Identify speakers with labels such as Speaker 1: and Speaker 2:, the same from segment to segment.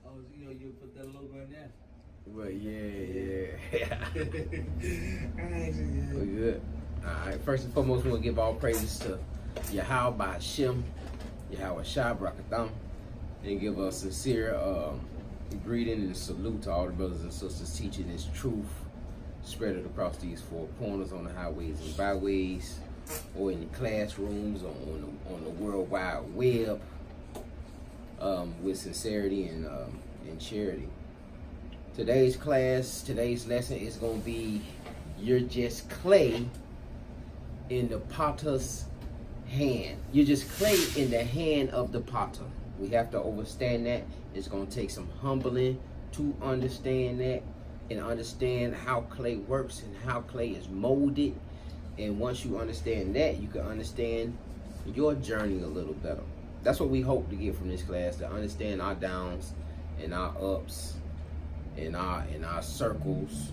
Speaker 1: Oh, you put that logo in there.
Speaker 2: Well, yeah.
Speaker 1: Alright,
Speaker 2: We good. All right. First and foremost, we want to give all praises to YAHAWAH, YAHAWAH, and give a sincere greeting and salute to all the brothers and sisters teaching this truth, spread it across these four corners on the highways and byways, or in the classrooms, or on the World Wide Web, with sincerity and charity. Today's lesson is going to be, you're just clay in the potter's hand. You're just clay in the hand of the potter. We have to understand that. It's going to take some humbling to understand that and understand how clay works and how clay is molded. And once you understand that, you can understand your journey a little better. That's what we hope to get from this class, to understand our downs and our ups and our circles,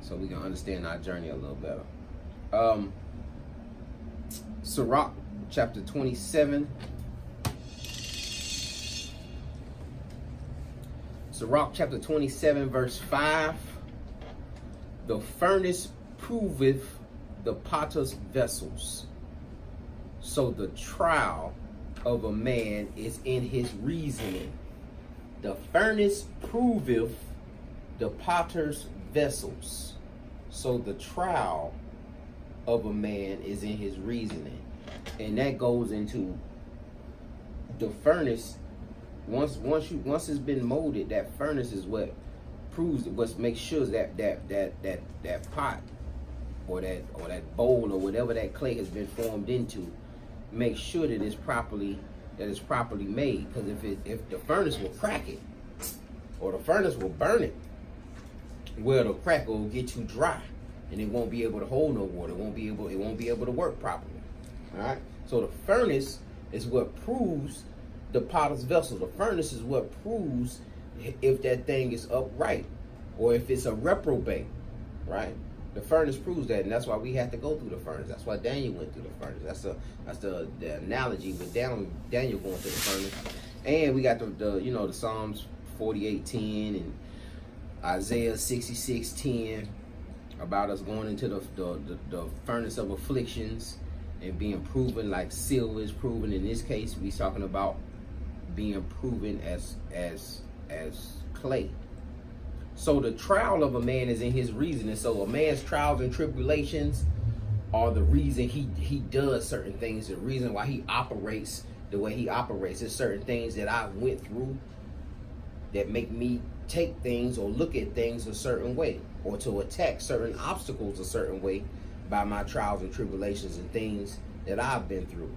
Speaker 2: so we can understand our journey a little better. Sirach chapter 27. Sirach chapter 27 verse 5. The furnace proveth the potter's vessels, so the trial of a man is in his reasoning. The furnace proveth the potter's vessels, so the trial of a man is in his reasoning. And that goes into the furnace. Once it's been molded, that furnace is what proves, what makes sure that pot or that bowl or whatever that clay has been formed into, make sure that it's properly made. Because if the furnace will crack it, or the furnace will burn it, well, the crack will get too dry and it won't be able to hold no water. It won't be able to work properly. All right. So the furnace is what proves the potter's vessel. The furnace is what proves if that thing is upright or if it's a reprobate. Right. The furnace proves that, and that's why we have to go through the furnace. That's why Daniel went through the furnace. That's the analogy with Daniel going through the furnace. And we got the Psalms 48:10 and Isaiah 66:10 about us going into the furnace of afflictions and being proven like silver is proven. In this case, we talking about being proven as clay. So the trial of a man is in his reasoning. So a man's trials and tribulations are the reason he does certain things, the reason why he operates the way he operates. There's certain things that I went through that make me take things or look at things a certain way, or to attack certain obstacles a certain way by my trials and tribulations and things that I've been through.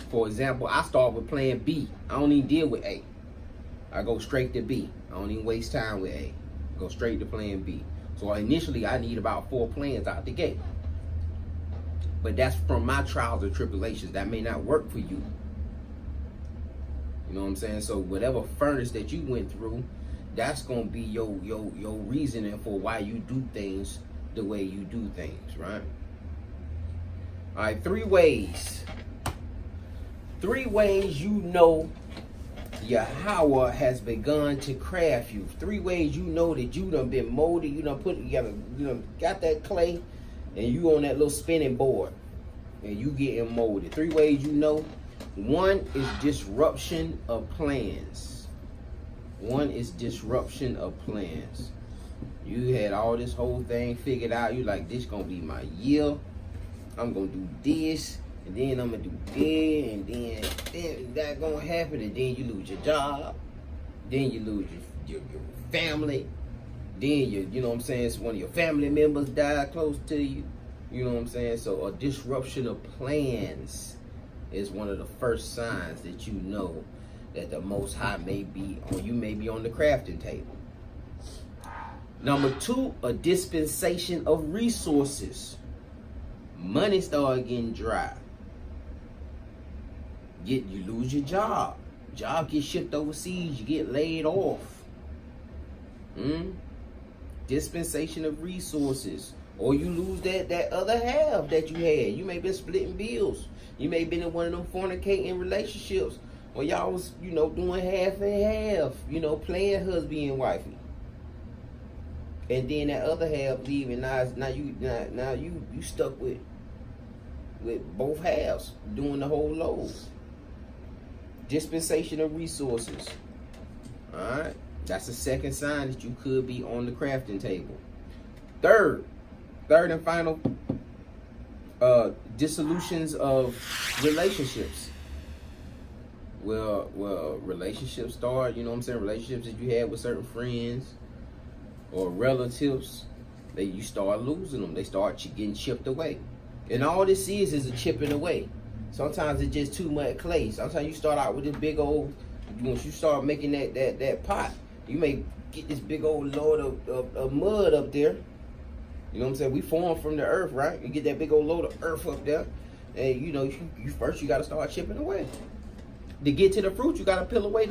Speaker 2: For example, I start with plan B. I don't even deal with A. I go straight to B. I don't even waste time with A. Go straight to plan B. So initially, I need about 4 plans out the gate. But that's from my trials and tribulations. That may not work for you. You know what I'm saying? So whatever furnace that you went through, that's going to be your reasoning for why you do things the way you do things, right? All right, 3 ways. 3 ways you know YAHAWAH has begun to craft you. 3 ways you know that you done been molded. You done put it together. You done got that clay, and you on that little spinning board, and you getting molded. 3 ways you know. 1 is disruption of plans. 1 is disruption of plans. You had all this whole thing figured out. You like, this gonna be my year. I'm gonna do this, and then I'm gonna do that, and then that gonna happen, and then you lose your job, then you lose your family, then you know what I'm saying, so one of your family members die close to you. You know what I'm saying? So a disruption of plans is one of the first signs that you know that the Most High may be on the crafting table. Number 2, a dispensation of resources. Money start getting dry. You lose your job. Job gets shipped overseas. You get laid off. Dispensation of resources. Or you lose that other half that you had. You may have been splitting bills. You may have been in one of them fornicating relationships Or y'all was, doing half and half, playing husband and wifey. And then that other half leaving. Now you stuck with both halves doing the whole load. Dispensation of resources. Alright. That's the second sign that you could be on the crafting table. Third and final, dissolutions of relationships. Well, relationships start, relationships that you had with certain friends or relatives, you start losing them. They start getting chipped away. And all this is a chipping away. Sometimes it's just too much clay. Sometimes you start out with this big old, once you start making that pot, you may get this big old load of mud up there. You know what I'm saying? We form from the earth, right? You get that big old load of earth up there. And you first got to start chipping away. To get to the fruit, you got to peel away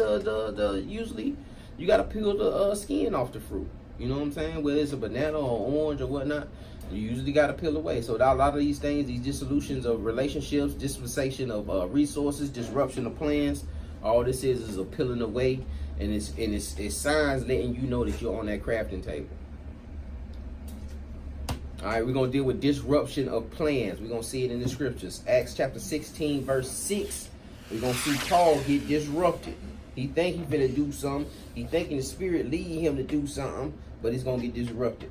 Speaker 2: usually you got to peel the skin off the fruit. You know what I'm saying? Whether it's a banana or orange or whatnot, you usually got to peel away. So a lot of these things, these dissolutions of relationships, dispensation of resources, disruption of plans, all this is a peeling away, and it's signs letting you know that you're on that crafting table. All right, we're going to deal with disruption of plans. We're going to see it in the scriptures. Acts chapter 16, verse 6. We're going to see Paul get disrupted. He think he finna do something. He thinking the Spirit leading him to do something, but he's going to get disrupted.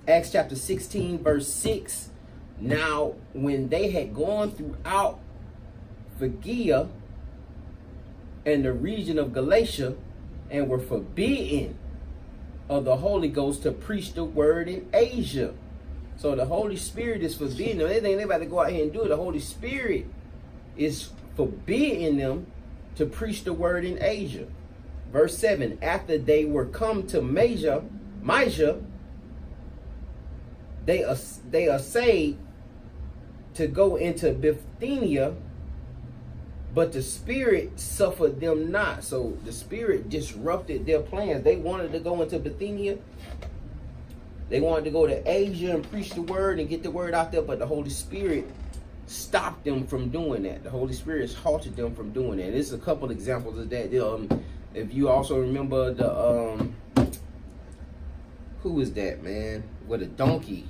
Speaker 2: Acts chapter 16, verse 6. Now, when they had gone throughout Phrygia and the region of Galatia and were forbidden of the Holy Ghost to preach the word in Asia. So the Holy Spirit is forbidding them. They think they're about to go out here and do it. The Holy Spirit is forbidding them to preach the word in Asia. Verse 7, after they were come to Mysia, they essayed to go into Bithynia, but the Spirit suffered them not. So the Spirit disrupted their plans. They wanted to go into Bithynia. They wanted to go to Asia and preach the word and get the word out there, but the Holy Spirit stopped them from doing that. The Holy Spirit halted them from doing that. There's a couple examples of that. If you also remember who is that, man? With a donkey.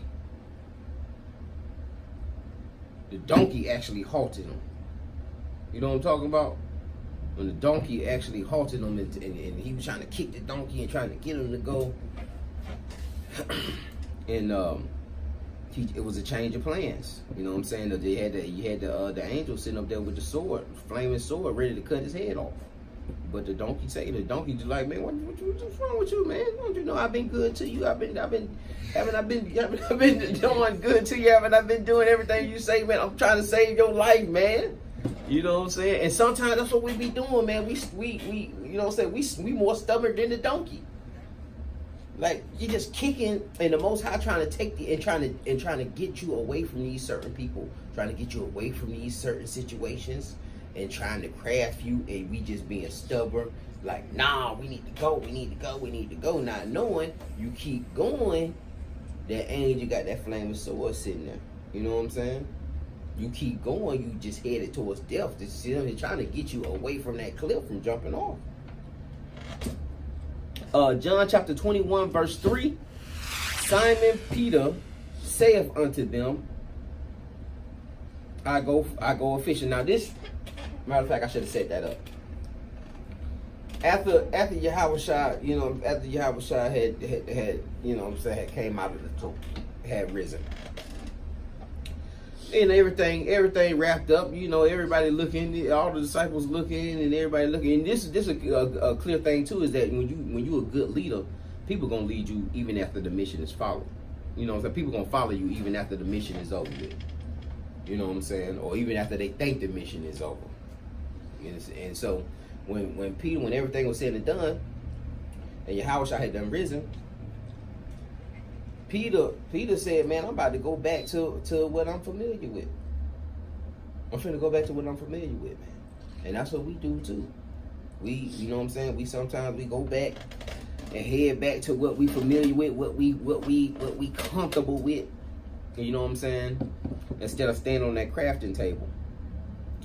Speaker 2: The donkey actually halted them. You know what I'm talking about? When the donkey actually halted him and he was trying to kick the donkey and trying to get him to go. And it was a change of plans. You know what I'm saying? That you had the angel sitting up there with the sword, flaming sword, ready to cut his head off. But the donkey just like, man, what's wrong with you, man? Don't you know I've been good to you? Haven't I been doing good to you? Haven't I been doing everything you say, man? I'm trying to save your life, man. You know what I'm saying? And sometimes that's what we be doing, man. We you know what I'm saying? We more stubborn than the donkey. Like, you're just kicking, and the Most High trying to take and trying to get you away from these certain people, trying to get you away from these certain situations, and trying to craft you, and we just being stubborn. Like, nah, we need to go. Not knowing you keep going, that angel got that flaming sword sitting there. You know what I'm saying? You keep going, you just headed towards death. This is trying to get you away from that cliff from jumping off. John chapter 21, verse 3. Simon Peter saith unto them, I go a fishing. Now this, matter of fact, I should have set that up. After YAHAWAH, after YAHAWAH had had came out of the tomb, had risen. And everything wrapped up, everybody looking, all the disciples looking, and everybody looking. And this is a clear thing too, is that when you a good leader, people gonna lead you even after the mission is followed. You know what I'm saying? People gonna follow you even after the mission is over with. You know what I'm saying? Or even after they think the mission is over. And so when Peter, when everything was said and done, and YAHAWAH had done risen, Peter said, man, I'm about to go back to what I'm familiar with. I'm finna go back to what I'm familiar with, man. And that's what we do too. You know what I'm saying? We sometimes go back and head back to what we familiar with, what we comfortable with. You know what I'm saying? Instead of standing on that crafting table.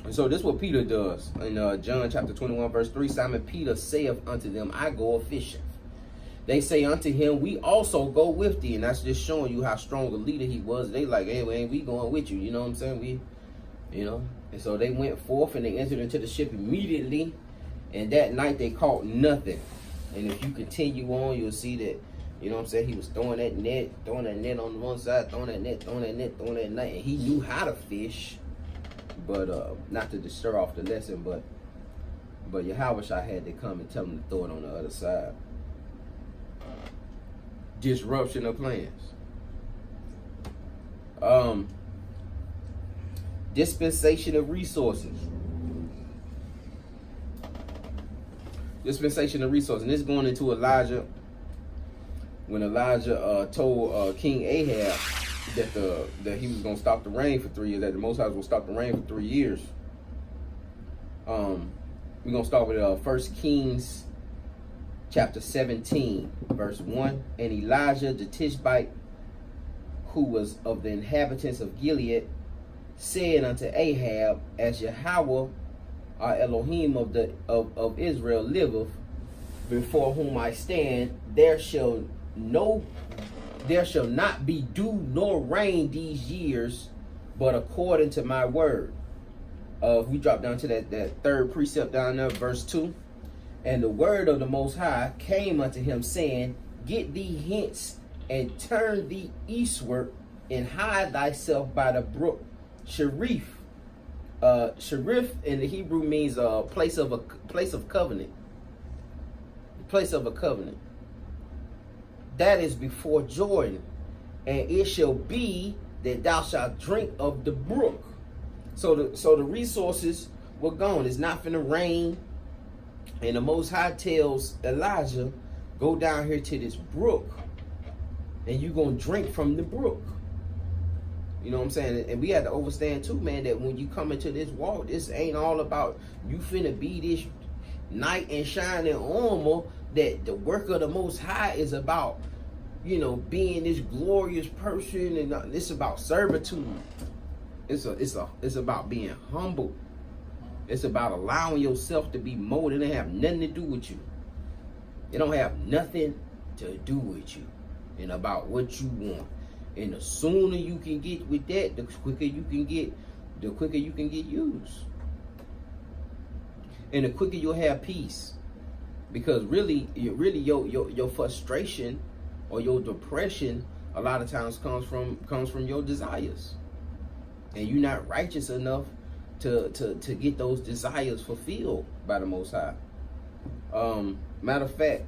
Speaker 2: And so this is what Peter does. In John chapter 21, verse 3, Simon Peter saith unto them, I go a fishing. They say unto him, we also go with thee. And that's just showing you how strong a leader he was. They like, hey, man, we going with you. You know what I'm saying? And so they went forth and they entered into the ship immediately. And that night they caught nothing. And if you continue on, you'll see that, you know what I'm saying, he was throwing that net on one side, throwing that net, throwing that net. And he knew how to fish. But not to disturb off the lesson, but YAHAWAH had to come and tell him to throw it on the other side. Disruption of plans. Dispensation of resources. Dispensation of resources. And this is going into Elijah. When Elijah told King Ahab that he was going to stop the rain for 3 years, that the Most High was going to stop the rain for 3 years. We're going to start with 1 Kings chapter 17, verse 1. And Elijah the Tishbite, who was of the inhabitants of Gilead, said unto Ahab, as YAHAWAH, our Elohim of Israel, liveth, before whom I stand, there shall not be dew nor rain these years, but according to my word. If we drop down to that third precept down there, verse 2. And the word of the Most High came unto him, saying, get thee hence, and turn thee eastward, and hide thyself by the brook Cherith. Cherith in the Hebrew means a place of covenant. The place of a covenant. That is before Jordan. And it shall be that thou shalt drink of the brook. So the resources were gone. It's not finna rain. And the Most High tells Elijah, go down here to this brook, and you're going to drink from the brook. You know what I'm saying? And we had to understand too, man, that when you come into this walk, this ain't all about you finna be this knight in shining armor. That the work of the Most High is about, you know, being this glorious person, and it's about servitude. It's about being humble. It's about allowing yourself to be molded. It don't have nothing to do with you. It don't have nothing to do with you and about what you want. And the sooner you can get with that, the quicker you can get used. And the quicker you'll have peace. Because really your frustration or your depression a lot of times comes from your desires. And you're not righteous enough to get those desires fulfilled by the Most High. Matter of fact,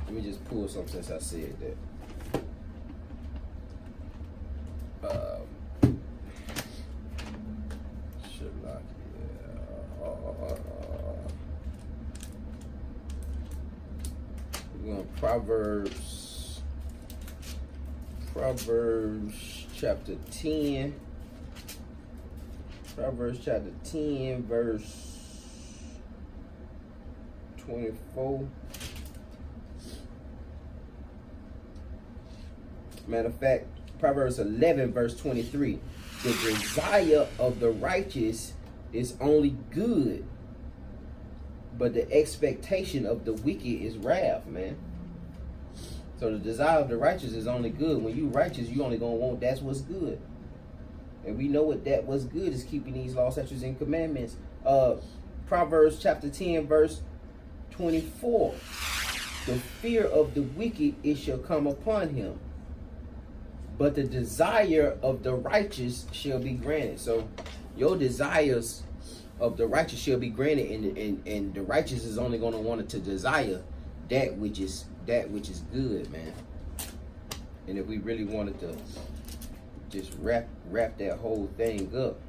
Speaker 2: let me just pull something since I said that. We're going to Proverbs chapter 10. Proverbs chapter 10, verse 24. Matter of fact, Proverbs 11, verse 23. The desire of the righteous is only good, but the expectation of the wicked is wrath, man. So the desire of the righteous is only good. When you righteous, you only gonna want that's what's good. And we know what that what's good is, keeping these laws, statutes, and commandments. Proverbs chapter 10, verse 24. The fear of the wicked, it shall come upon him, but the desire of the righteous shall be granted. So your desires of the righteous shall be granted, and the righteous is only going to want to desire that which is good, man. And if we really wanted to just wrap that whole thing up,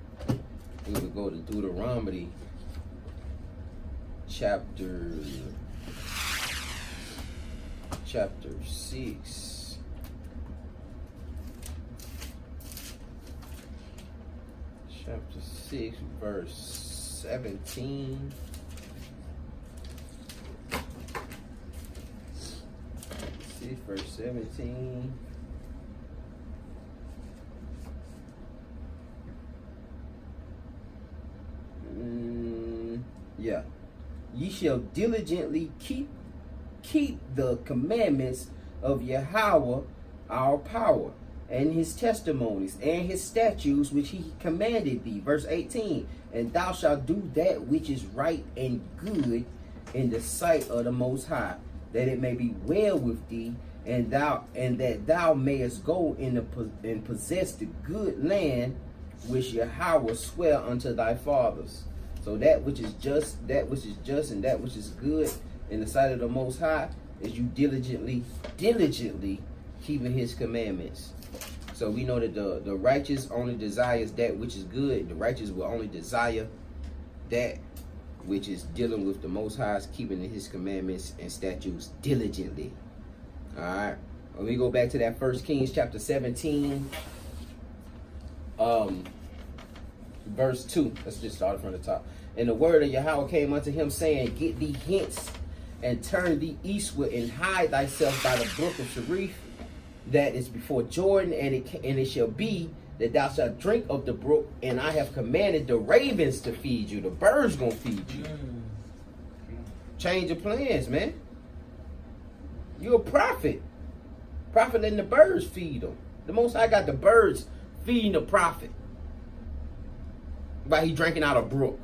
Speaker 2: we would go to Deuteronomy chapter 6. Chapter 6, verse 17. Verse 17. ye shall diligently keep the commandments of YAHAWAH our power, and his testimonies, and his statutes which he commanded thee. Verse 18, and thou shalt do that which is right and good in the sight of the Most High, that it may be well with thee, and that thou mayest go and possess the good land which Yahweh sware unto thy fathers. So that which is just, and that which is good in the sight of the Most High is you diligently keeping his commandments. So we know that the righteous only desires that which is good. The righteous will only desire that which is dealing with the Most High's keeping his commandments and statutes diligently. All right. When we go back to that 1 Kings chapter 17, verse 2. Let's just start from the top. And the word of Yahweh came unto him, saying, get thee hence, and turn thee eastward, and hide thyself by the brook of Cherith, that is before Jordan, and it shall be that thou shalt drink of the brook, and I have commanded the ravens to feed you. The birds gonna feed you. Change your plans, man. You're a prophet. Prophet letting the birds feed them. The Most High got the birds feeding the prophet by he drinking out a brook.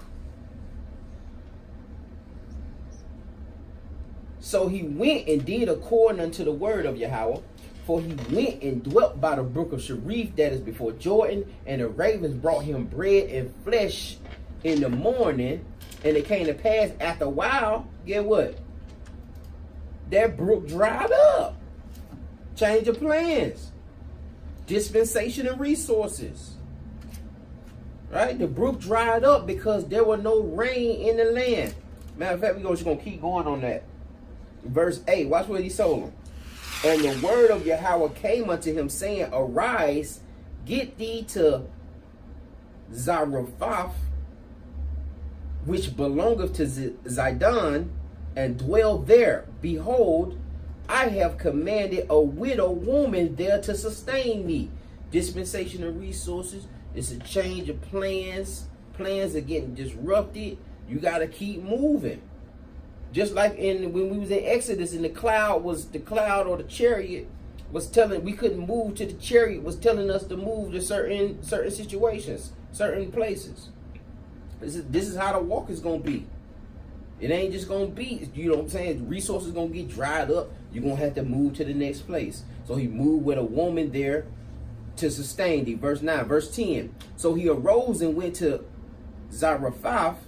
Speaker 2: So he went and did according unto the word of Yahweh. For he went and dwelt by the brook of Cherith, that is before Jordan, and the ravens brought him bread and flesh in the morning. And it came to pass after a while, get what? That brook dried up. Change of plans. Dispensation and resources. Right? The brook dried up because there was no rain in the land. Matter of fact, we're just going to keep going on that. Verse 8, watch what he told him. And the word of Yahweh came unto him, saying, arise, get thee to Zarephath, which belongeth to Zidon, and dwell there. Behold, I have commanded a widow woman there to sustain thee. Dispensation of resources. It's a change of plans. Plans are getting disrupted. You got to keep moving. Just like when we was in Exodus, and the cloud or the chariot was telling we couldn't move to the chariot, was telling us to move to certain situations, certain places. This is how the walk is gonna be. It ain't just gonna be, you know what I'm saying? Resources gonna get dried up. You're gonna have to move to the next place. So he moved with a woman there to sustain thee. Verse 9, verse 10. So he arose and went to Zarephath.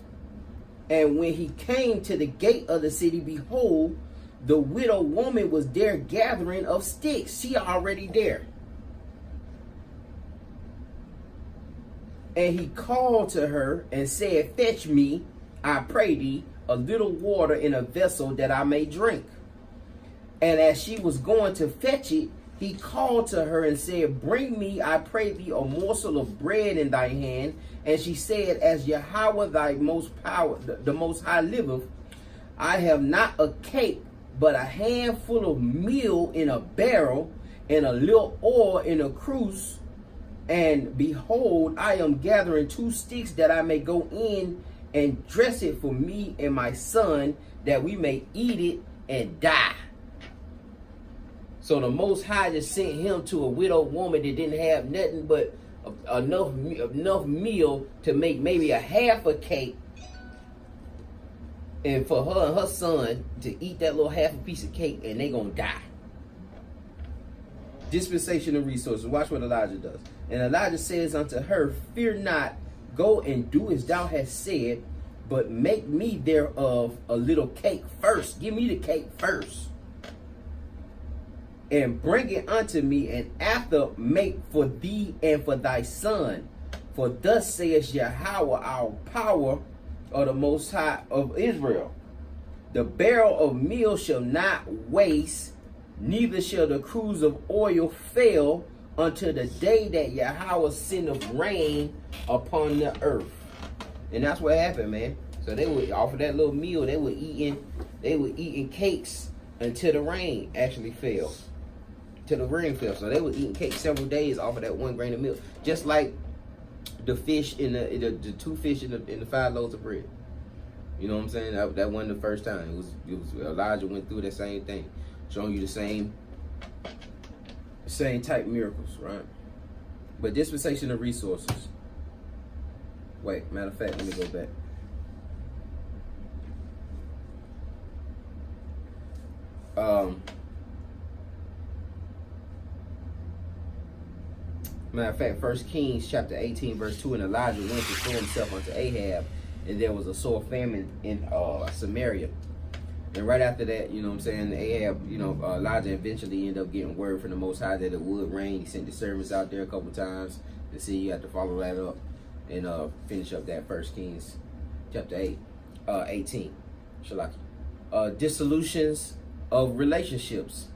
Speaker 2: And when he came to the gate of the city, behold, the widow woman was there gathering of sticks. She already there. And he called to her and said, fetch me, I pray thee, a little water in a vessel that I may drink. And as she was going to fetch it, he called to her and said, bring me, I pray thee, a morsel of bread in thy hand. And she said, as Yahweh thy the Most High liveth, I have not a cake, but a handful of meal in a barrel, and a little oil in a cruse. And behold, I am gathering 2 sticks, that I may go in and dress it for me and my son, that we may eat it and die. So the Most High just sent him to a widowed woman that didn't have nothing but enough meal to make maybe a half a cake, and for her and her son to eat that little half a piece of cake, and they gonna die. Dispensation of resources. Watch what Elijah does. And Elijah says unto her, fear not, go and do as thou hast said, but make me thereof a little cake first. Give me the cake first. And bring it unto me, and after make for thee and for thy son. For thus saith Yahweh, our power, of the Most High of Israel. The barrel of meal shall not waste, neither shall the cruse of oil fail, until the day that Yahweh sendeth rain upon the earth. And that's what happened, man. So they would offer that little meal. They were eating cakes until the rain actually fell. Till the rain fell. So they were eating cake several days off of that 1 grain of milk, just like the fish in the 2 fish in the 5 loaves of bread. You know what I'm saying? That wasn't the first time. It was Elijah went through that same thing, showing you the same type miracles, right? But dispensation of resources. Wait, matter of fact, let me go back. Matter of fact, 1 Kings chapter 18, verse 2, and Elijah went to show himself unto Ahab, and there was a sore famine in Samaria. And right after that, you know what I'm saying, Ahab, Elijah eventually ended up getting word from the Most High that it would rain. He sent the servants out there a couple times to see. You have to follow that up and finish up that 1 Kings chapter 18. Shalaki. Dissolutions of relationships,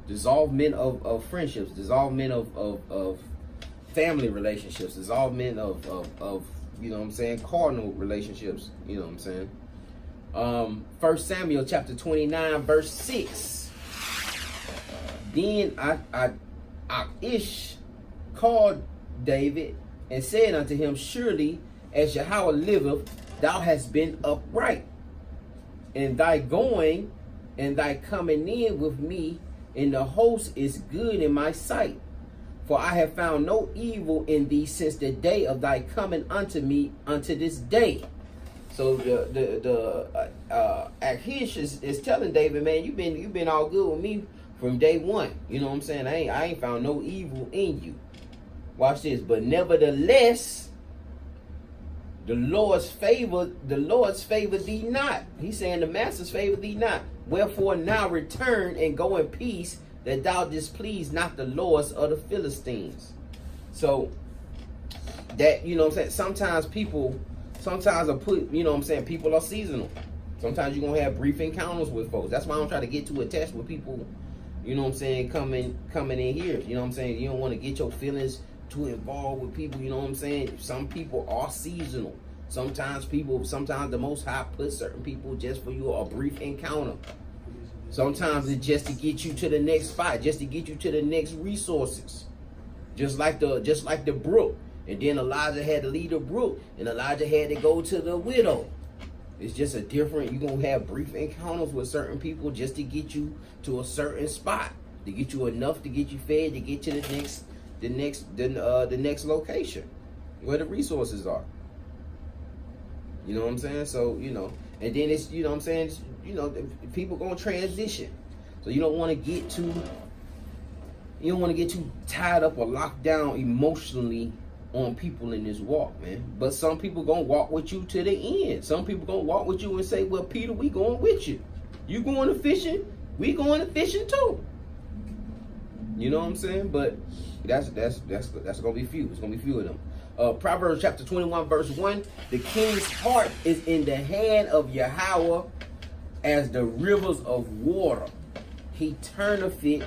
Speaker 2: dissolvement of friendships, dissolvement of family relationships, dissolvement of you know what I'm saying, cardinal relationships, you know what I'm saying. 1 Samuel chapter 29 verse 6. Then Achish called David and said unto him, surely as YAHAWAH liveth, thou hast been upright, and thy going and thy coming in with me in the host is good in my sight. For I have found no evil in thee since the day of thy coming unto me unto this day. So the Achish is telling David, man, you've been all good with me from day one. You know what I'm saying? I ain't found no evil in you. Watch this. But nevertheless, the Lord's favor thee not. He's saying the master's favor thee not. Wherefore now return and go in peace, that thou displease not the lords of the Philistines. So that, you know what I'm saying, sometimes I put, you know what I'm saying, people are seasonal. Sometimes you're gonna have brief encounters with folks. That's why I don't try to get too attached with people, you know what I'm saying, coming in here. You know what I'm saying? You don't want to get your feelings too involved with people, you know what I'm saying? Some people are seasonal. Sometimes the Most High puts certain people just for you a brief encounter. Sometimes it's just to get you to the next spot, just to get you to the next resources. Just like the brook. And then Elijah had to leave the brook, and Elijah had to go to the widow. It's just a different, you're gonna have brief encounters with certain people just to get you to a certain spot, to get you enough to get you fed, to get to the next location where the resources are. You know what I'm saying? So, you know, and then it's, you know what I'm saying, it's, you know, people gonna transition. So you don't want to get too tied up or locked down emotionally on people in this walk, man. But some people gonna walk with you to the end. Some people gonna walk with you and say, well, Peter, we going with you. You going to fishing, we going to fishing too. You know what I'm saying? But that's gonna be few. It's gonna be few of them. Proverbs chapter 21 verse 1. The king's heart is in the hand of YAHAWAH as the rivers of water. He turneth it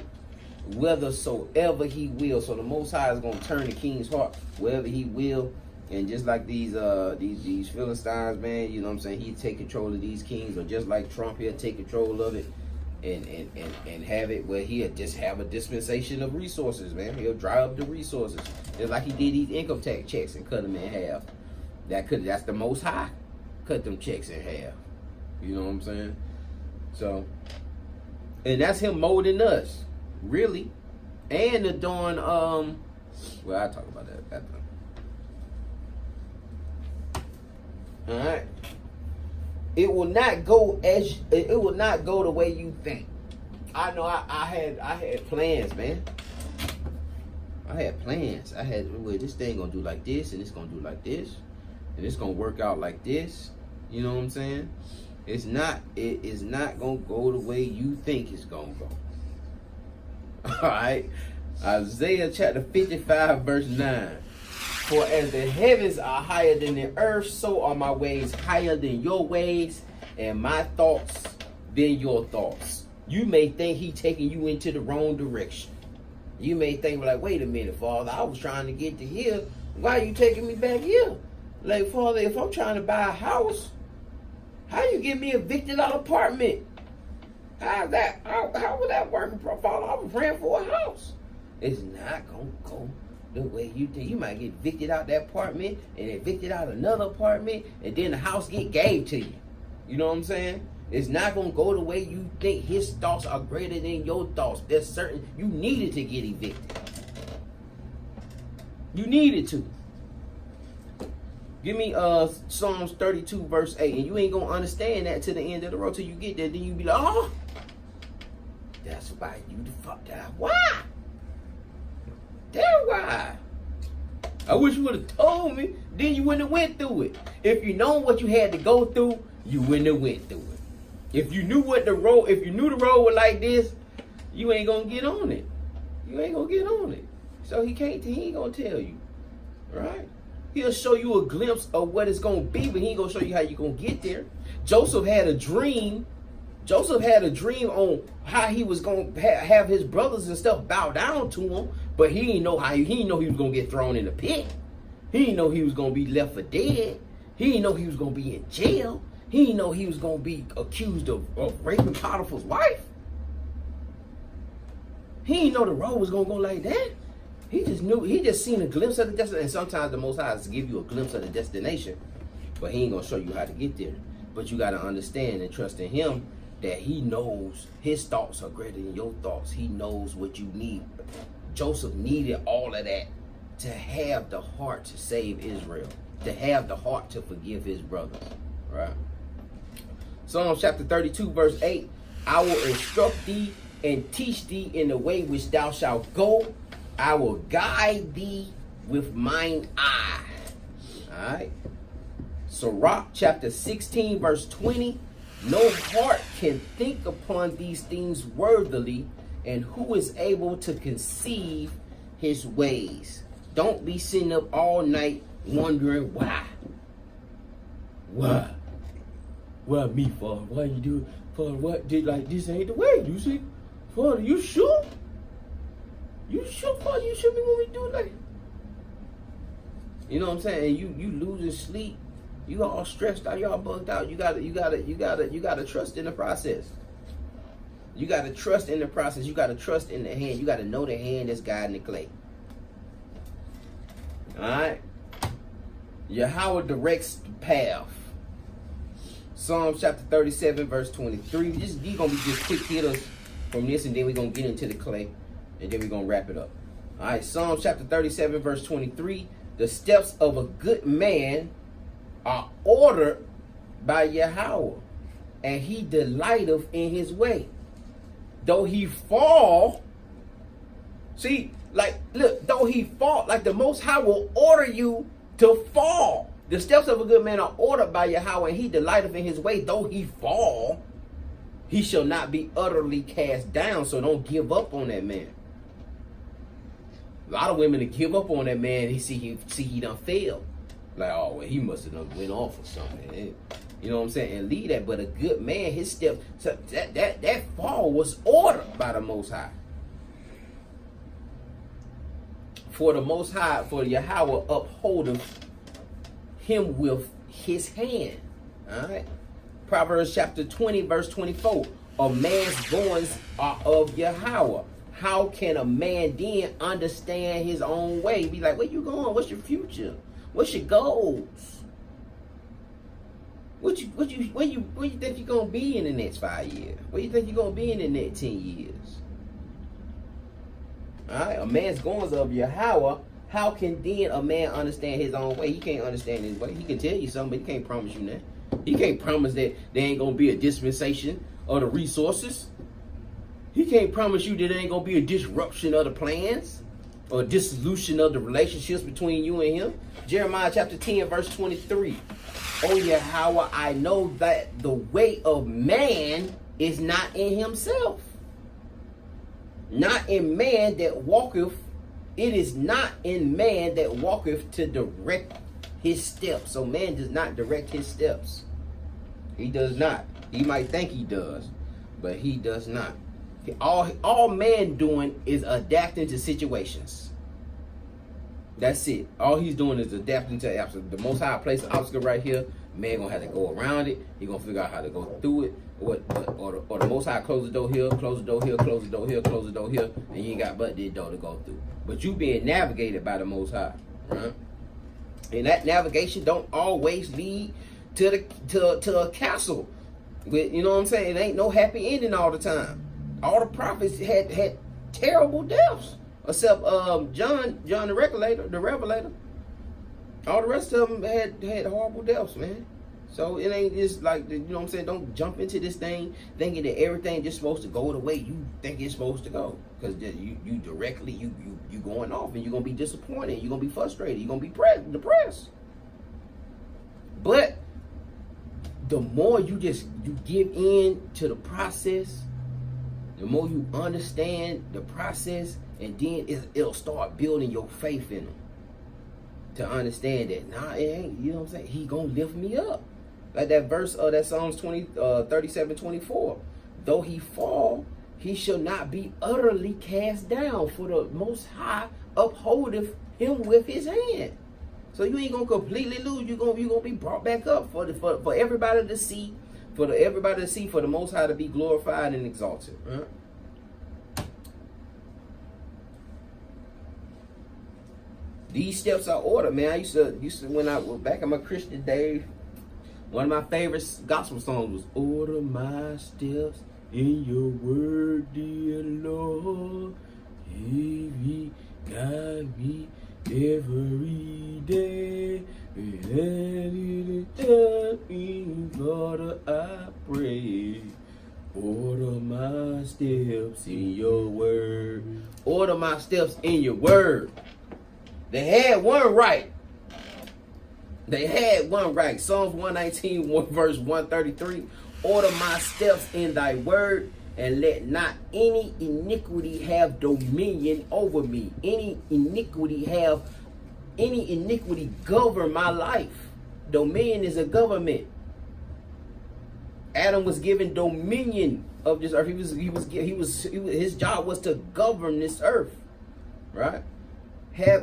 Speaker 2: whithersoever he will. So the Most High is going to turn the king's heart wherever he will. And just like these Philistines, man, you know what I'm saying, he'll take control of these kings. Or just like Trump, he'll take control of it and have it where he'll just have a dispensation of resources, man. He'll dry up the resources. Just like he did these income tax checks and cut them in half. That's the Most High. Cut them checks in half. You know what I'm saying? So, and that's him molding us. Really. And the darn well, I'll talk about that after. Alright. It will not go the way you think. I know I had plans, man. I had plans. Well, this thing gonna do like this, and it's gonna do like this, and it's gonna work out like this. You know what I'm saying? It is not gonna go the way you think it's gonna go. Alright. Isaiah chapter 55 verse 9. For as the heavens are higher than the earth, so are my ways higher than your ways, and my thoughts than your thoughts. You may think he taking you into the wrong direction. You may think like, wait a minute, Father, I was trying to get to here. Why are you taking me back here? Like, Father, if I'm trying to buy a house, how you give me a evicted out apartment? How would that work, Father? I was praying for a house. It's not gonna go the way you think. You might get evicted out that apartment and evicted out another apartment, and then the house get gave to you. You know what I'm saying? It's not going to go the way you think. His thoughts are greater than your thoughts. There's certain, you needed to get evicted. You needed to. Give me Psalms 32 verse 8. And you ain't going to understand that to the end of the road till you get there. Then you be like, oh, that's why you the fuck that. Why? That's why. I wish you would have told me. Then you wouldn't have went through it. If you know what you had to go through, you wouldn't have went through it. If you knew the road was like this, you ain't gonna get on it. You ain't gonna get on it. So he ain't gonna tell you. Right? He'll show you a glimpse of what it's gonna be, but he ain't gonna show you how you gonna get there. Joseph had a dream. Joseph had a dream on how he was gonna have his brothers and stuff bow down to him, but he didn't know he was gonna get thrown in the pit. He didn't know he was gonna be left for dead. He didn't know he was gonna be in jail. He didn't know he was going to be accused of raping Potiphar's wife. He didn't know the road was going to go like that. He just seen a glimpse of the destination. And sometimes the Most High give you a glimpse of the destination, but he ain't going to show you how to get there. But you got to understand and trust in him that he knows his thoughts are greater than your thoughts. He knows what you need. Joseph needed all of that to have the heart to save Israel, to have the heart to forgive his brothers. Right? Psalms chapter 32 verse 8, I will instruct thee and teach thee in the way which thou shalt go. I will guide thee with mine eye. Alright. Sirach chapter 16 verse 20, no heart can think upon these things worthily, and who is able to conceive his ways? Don't be sitting up all night wondering why. Why? Why me, Father? Why you do it? Father, what did like this ain't the way, you see? Father, you sure? You sure, Father, you should be when we do it like, you know what I'm saying? You losing sleep, you all stressed out, y'all bugged out. You gotta trust in the process. You gotta trust in the process. You gotta trust in the hand. You gotta know the hand that's guiding the clay. Alright? Yahawah directs the path. Psalms chapter 37 verse 23. These gonna be just quick hitters from this, and then we're gonna get into the clay, and then we're gonna wrap it up. Alright, Psalms chapter 37 verse 23. The steps of a good man are ordered by Yahawah, and he delighteth in his way. Though he fall, see, like, look, though he fall, like the Most High will order you to fall. The steps of a good man are ordered by Yahawah, and he delighteth in his way. Though he fall, he shall not be utterly cast down. So don't give up on that man. A lot of women that give up on that man, he done failed. Like, oh, well, he must have done went off or something. You know what I'm saying? And leave that. But a good man, his steps, so that fall was ordered by the Most High. For the Most High, for Yahawah upholdeth him with his hand. Alright. Proverbs chapter 20 verse 24. A man's goings are of Yahawah. How can a man then understand his own way? Be like, where you going? What's your future? What's your goals? Where you think you're gonna be in the next 5 years? Where you think you're gonna be in the next 10 years? Alright, a man's goings of Yahawah. How can then a man understand his own way? He can't understand his way. He can tell you something, but he can't promise you that. He can't promise that there ain't gonna be a dispensation of the resources. He can't promise you that there ain't gonna be a disruption of the plans or dissolution of the relationships between you and him. Jeremiah chapter 10 verse 23. Oh Yahawah, I know that the way of man is not in himself. Not in man that walketh. It is not in man that walketh to direct his steps. So man does not direct his steps. He does not. He might think he does, but he does not. All man doing is adapting to situations. That's it. All he's doing is adapting to absolute. The Most High place an obstacle right here. Man gonna have to go around it. He gonna figure out how to go through it. Or the Most High close the door here, close the door here, close the door here, close the door here, and you ain't got but this door to go through. But you being navigated by the Most High, right? And that navigation don't always lead to a castle with, you know what I'm saying? It ain't no happy ending all the time. All the prophets had terrible deaths, except John the Revelator. All the rest of them had horrible deaths, man. So it ain't just like, you know what I'm saying? Don't jump into this thing thinking that everything just supposed to go the way you think it's supposed to go. Because you directly, you going off and you're going to be disappointed. You're going to be frustrated. You're going to be depressed. But the more you give in to the process, the more you understand the process, and then it'll start building your faith in them. To understand that, nah, it ain't, you know what I'm saying? He gonna lift me up. Like that verse, that Psalms 37:24. Though he fall, he shall not be utterly cast down, for the Most High upholdeth him with his hand. So you ain't gonna completely lose. You gonna be brought back up for everybody to see, for the Most High to be glorified and exalted. Right? These steps are ordered, man. I used to when I was back in my Christian days, one of my favorite gospel songs was "Order My Steps in Your Word, dear Lord. Lead me, guide me every day. Lord, I pray. Order my steps in Your Word. Order my steps in Your Word." They had one right. Psalms 119, verse 133. Order my steps in thy word, and let not any iniquity have dominion over me. Any iniquity govern my life. Dominion is a government. Adam was given dominion of this earth. His job was to govern this earth, right?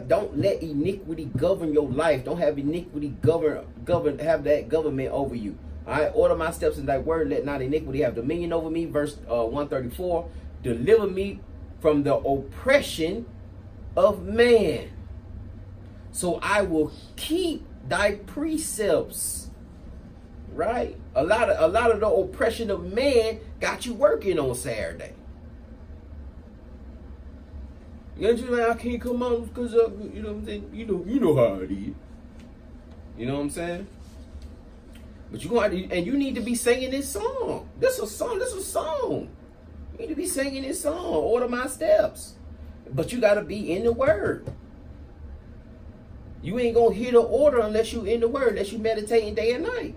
Speaker 2: Don't let iniquity govern your life. Don't have iniquity have that government over you. All right, order my steps in thy word. Let not iniquity have dominion over me. Verse 134. Deliver me from the oppression of man, so I will keep thy precepts. Right? A lot of the oppression of man got you working on Saturday. You know, like, I can't come out because you know what I'm saying. You know how it is. You know what I'm saying. But you need to be singing this song. This is a song. You need to be singing this song. Order my steps. But you got to be in the word. You ain't gonna hear the order unless you in the word, unless you meditating day and night.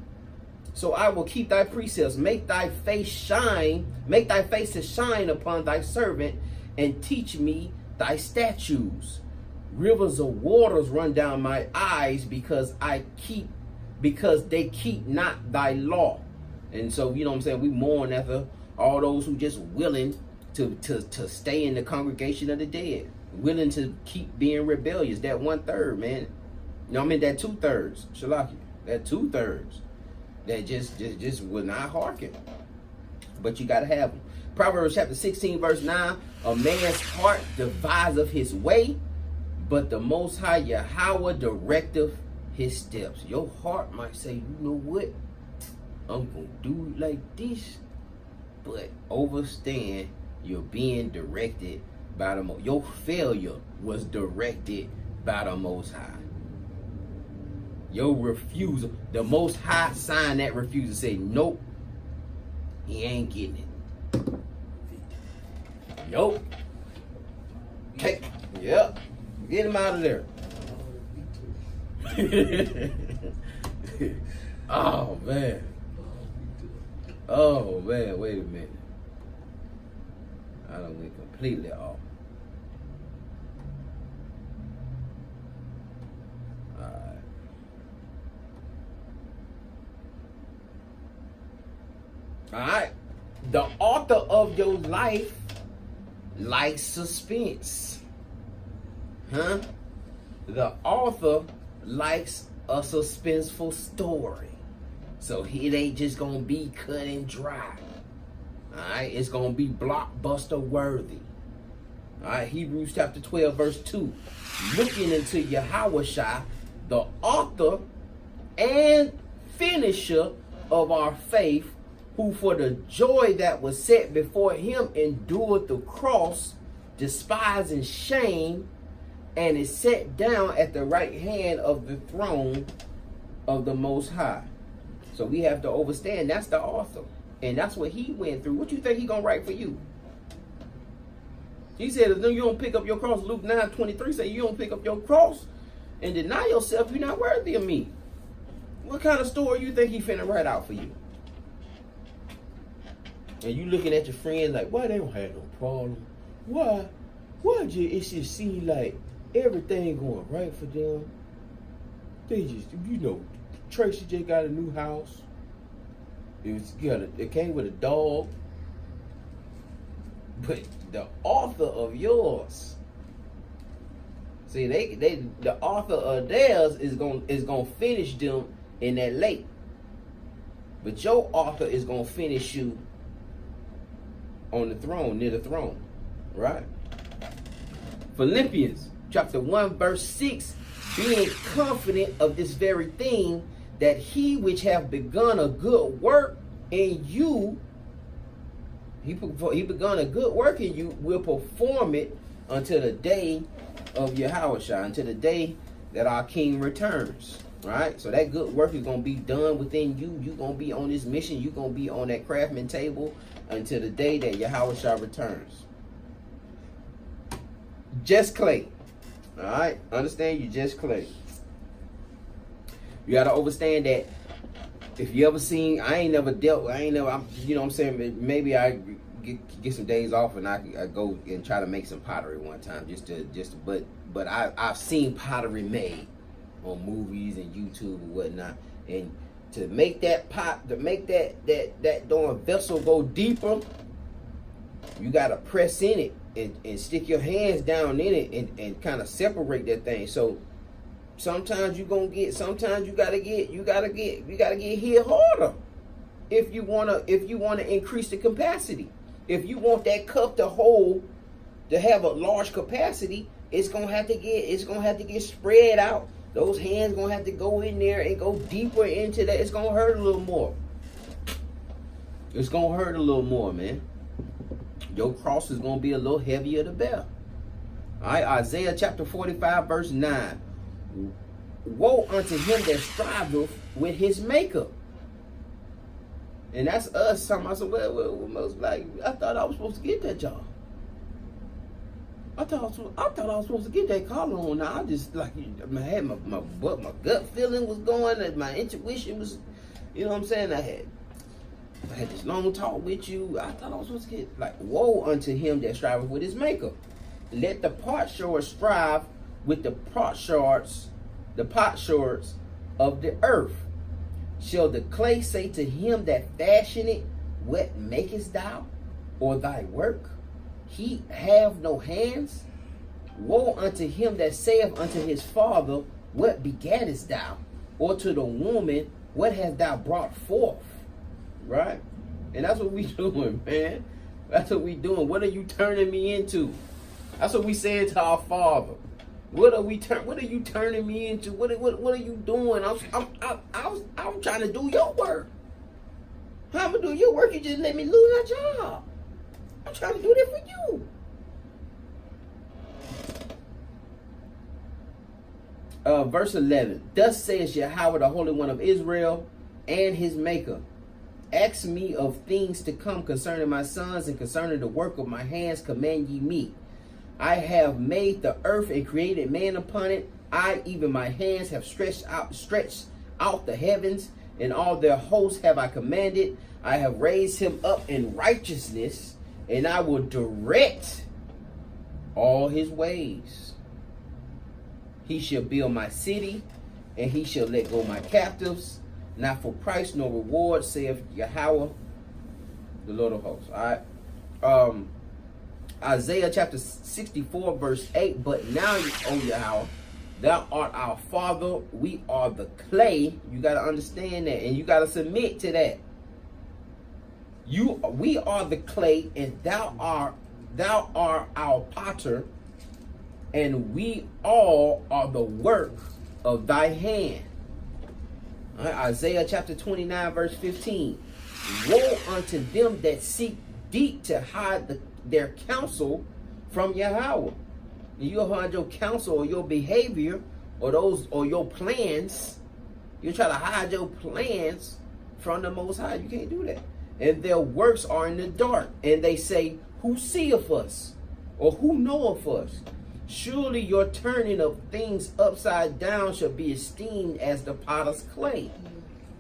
Speaker 2: So I will keep thy precepts. Make thy face to shine upon thy servant, and teach me thy statutes. Rivers of waters run down my eyes, because they keep not thy law. And so, you know what I'm saying, we mourn after all those who just willing to stay in the congregation of the dead, willing to keep being rebellious. That 1/3, man. You know, I mean, that 2/3, Shalaki, that 2/3 that just will not hearken. But you gotta have them. Proverbs chapter 16, verse 9. A man's heart deviseth his way, but the Most High Yahawah directeth his steps. Your heart might say, you know what? I'm going to do it like this. But understand, you're being directed by the Most. Your failure was directed by the Most High. Your refusal, the Most High signed that refusal, say, nope, he ain't getting it. Nope. Okay. Yep. Get him out of there. Oh man. Oh man, wait a minute. I done went completely off. Alright. Alright. The author of your life likes suspense. Huh? The author likes a suspenseful story. So it ain't just gonna be cut and dry. Alright, it's gonna be blockbuster worthy. Alright, Hebrews chapter 12, verse 2. Looking into YAHAWAH, the author and finisher of our faith, who for the joy that was set before him endured the cross, despising shame, and is set down at the right hand of the throne of the Most High. So we have to understand that's the author. And that's what he went through. What you think he gonna write for you? He said, if you don't pick up your cross, Luke 9:23 say, you don't pick up your cross and deny yourself, you're not worthy of me. What kind of story you think he finna write out for you? And you looking at your friend like, why they don't have no problem? Why it just seem like everything going right for them? They just, Tracy just got a new house. It came with a dog. But the author of yours, see, the author of theirs is gonna finish them in that lake. But your author is gonna finish you on the throne, near the throne, right? Philippians chapter 1 verse 6, being confident of this very thing, that he which hath begun a good work in you, he begun a good work in you, will perform it until the day of YAHAWAH, until the day that our King returns. Right? So that good work is going to be done within you. You're going to be on this mission. You're going to be on that craftsman table until the day that YAHAWAH returns. Just clay. All right? Understand, you just clay. You got to understand that if you ever seen, you know what I'm saying, maybe I get some days off and I go and try to make some pottery one time but I've seen pottery made on movies and YouTube and whatnot, and to make that pot, to make that darn vessel go deeper, you gotta press in it and stick your hands down in it and kind of separate that thing. So sometimes you gotta get hit harder if you wanna increase the capacity. If you want that cup to have a large capacity, it's gonna have to get spread out. Those hands gonna have to go in there and go deeper into that. It's gonna hurt a little more. It's gonna hurt a little more, man. Your cross is gonna be a little heavier to bear. All right, Isaiah chapter 45 verse 9. Woe unto him that striveth with his maker. And that's us. Somebody said, well, like, I thought I was supposed to get that job. I thought I was supposed to get that collar on. Now I just like I had my gut feeling was going, and my intuition was, you know what I'm saying. I had this long talk with you. I thought I was supposed to get, like, woe unto him that striveth with his maker. Let the potsherd strive with the potsherds of the earth. Shall the clay say to him that fashioned it, what makest thou, or thy work? He have no hands. Woe unto him that saith unto his father, what begattest thou? Or to the woman, what hast thou brought forth? Right? And that's what we doing, man. That's what we doing. What are you turning me into? That's what we saying to our Father. What are you turning me into? What are you doing? I'm trying to do your work. How am I do your work? You just let me lose my job. I'm trying to do that for you. Verse 11. Thus says Yahawah, the Holy One of Israel, and his Maker. Ask me of things to come concerning my sons, and concerning the work of my hands command ye me. I have made the earth and created man upon it. I, even my hands, have stretched out the heavens, and all their hosts have I commanded. I have raised him up in righteousness, and I will direct all his ways. He shall build my city, and he shall let go my captives, not for price nor reward, saith Yahawah, the Lord of hosts. All right. Isaiah chapter 64 verse 8. But now, O Yahawah, thou art our Father, we are the clay. You got to understand that, and you got to submit to that. We are the clay, and thou art our potter, and we all are the work of thy hand. All right, Isaiah chapter 29, verse 15. Woe unto them that seek deep to hide their counsel from YAHAWAH. You'll hide your counsel or your behavior or your plans. You try to hide your plans from the Most High. You can't do that. And their works are in the dark. And they say, who seeth us? Or who knoweth us? Surely your turning of things upside down shall be esteemed as the potter's clay.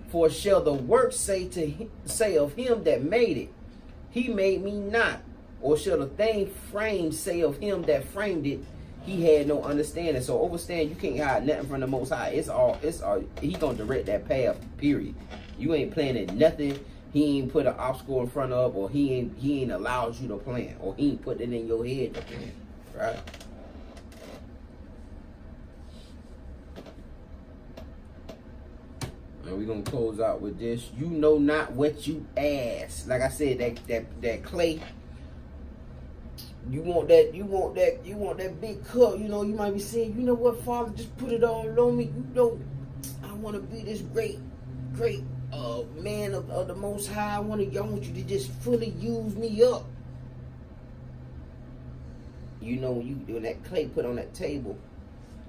Speaker 2: For shall the work say of him that made it, he made me not? Or shall the thing framed say of him that framed it, he had no understanding? So understand, you can't hide nothing from the Most High. It's all. He gonna direct that path. Period. You ain't planning nothing. He ain't put an obstacle in front of, or he ain't allowed you to plan, or he ain't put it in your head to plan. Right? And we're gonna close out with this. You know not what you ask. Like I said, that clay. You want that big cup. You know, you might be saying, you know what, Father, just put it all on me. You know, I want to be this great man of the Most High. I want you to just fully use me up. You know, when that clay put on that table,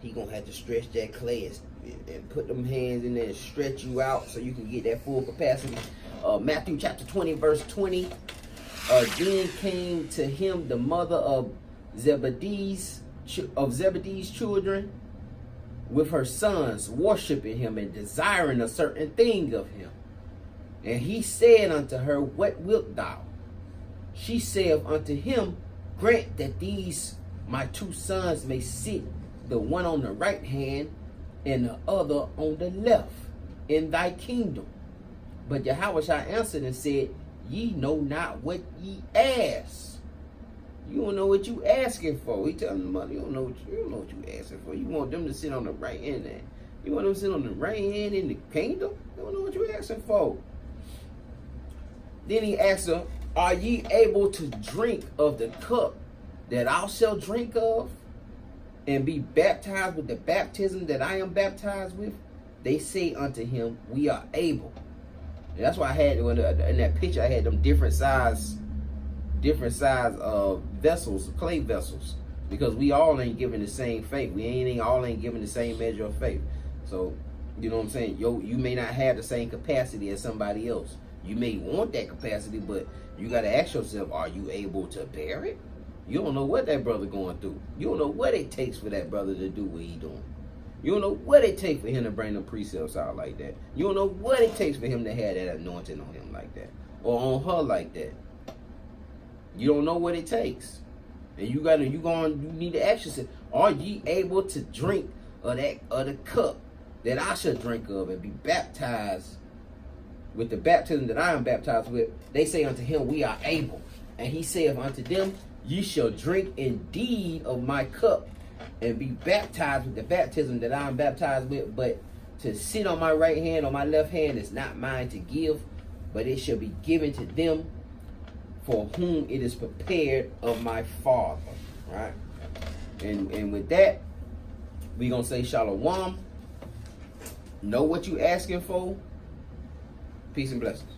Speaker 2: he gonna have to stretch that clay and put them hands in there and stretch you out so you can get that full capacity. Matthew chapter 20, verse 20. Then came to him the mother of Zebedee's children with her sons, worshiping him and desiring a certain thing of him. And he said unto her, what wilt thou? She saith unto him, grant that these my two sons may sit, the one on the right hand and the other on the left, in thy kingdom. But YAHAWAH answered and said, ye know not what ye ask. You don't know what you asking for. He telling the mother, you don't know what you asking for. You want them to sit on the right hand. You want them to sit on the right hand in the kingdom? You don't know what you asking for. Then he asked her, are ye able to drink of the cup that I shall drink of, and be baptized with the baptism that I am baptized with? They say unto him, we are able. And that's why I had, in that picture, I had them different size vessels, clay vessels, because we all ain't given the same faith. We all ain't given the same measure of faith. So, you know what I'm saying? You may not have the same capacity as somebody else. You may want that capacity, but you got to ask yourself, are you able to bear it? You don't know what that brother going through. You don't know what it takes for that brother to do what he doing. You don't know what it takes for him to bring them precepts out like that. You don't know what it takes for him to have that anointing on him like that, or on her like that. You don't know what it takes, and you need to ask yourself: are ye able to drink of the cup that I shall drink of, and be baptized with the baptism that I am baptized with? They say unto him, we are able. And he saith unto them, ye shall drink indeed of my cup, and be baptized with the baptism that I am baptized with. But to sit on my right hand or my left hand is not mine to give, but it shall be given to them for whom it is prepared of my Father. Right? And with that, we're going to say shalom. Know what you asking for. Peace and blessings.